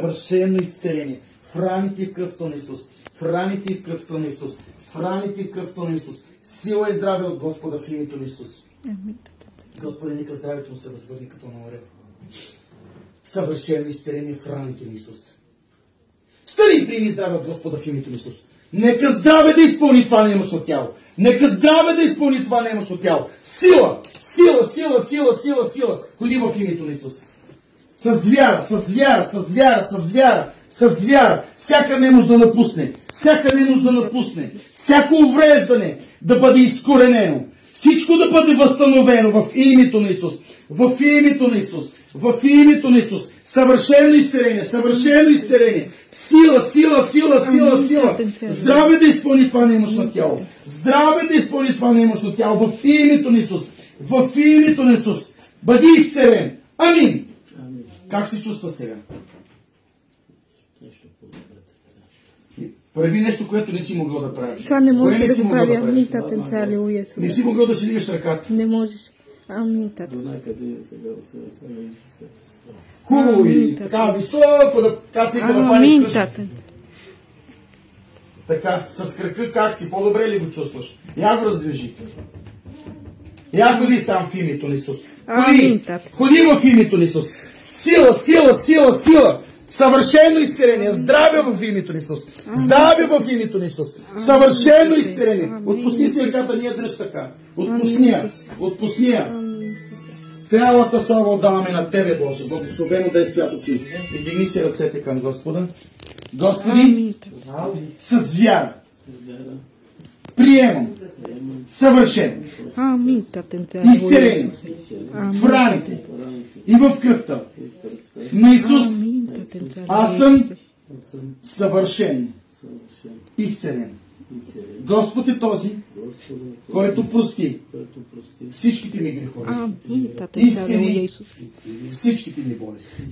Съвършено изцеление. В раните и в кръвта на Исус. В раните и в кръвта на Исус. В раните и в кръвта на Исус. Сила и здраве от Господа в името на Исус. Господи, нека здравето му се възвърне като на море. Съвършено изцеление в раните на Исус. Стани и прими здраве от Господа в името на Исус. Нека здраве да изпълни това немощно тяло. Нека здраве да изпълни това немощно тяло. Сила, сила, сила, сила, сила, сила. Ходи в името на Исус. С вяра, с вяра, с вяра, с вяра, с вяра. Всяка немощ да напусне. Всяка немощ да напусне. Всяко увреждане да бъде изкоренено. Всичко да бъде възстановено в името на Исус. В името на Исус. В името на Исус. Съвършено изцеление. Съвършено изцеление. Сила, сила, сила, сила, сила. Здраве да изпълни това немощно тяло. Здраве да изпълни това немощно тяло. В името на Исус. В името на Исус. Бъди изцелен. Амин. Как се чувства сега? Прави нещо, което не си могъл да правиш. Това не можеш да го прави. Амин, татен, алелуя. Не си могъл да си дигаш ръката. Не можеш. Амин, татен. Хубаво и така високо да кацай да палиш Амин, кръст. татен. Така, с кръка как си? По-добре ли го чувстваш? Я го раздвижи. Я ходи сам в името на Исус. Ходи, ходи в името на Исус. Сила, сила, сила, сила. Съвършено изцеление. Здраве в името на Исус. Здраве в името на Исус. Съвършено изцеление. Отпусни си ръката, ние дръж така. Отпусни я. Отпусни я. Цялата слава отдаваме на Тебе, Боже. Благословено да е свято Ти. Издигни си ръцете към Господа. Господи, с вяра приемам съвършен изцеление в раните и в кръвта на Исус. Аз съм съвършен изцелен. Господ е този, който прости всичките ми грехове. Изцели всичките ми болести.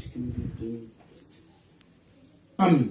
Амин.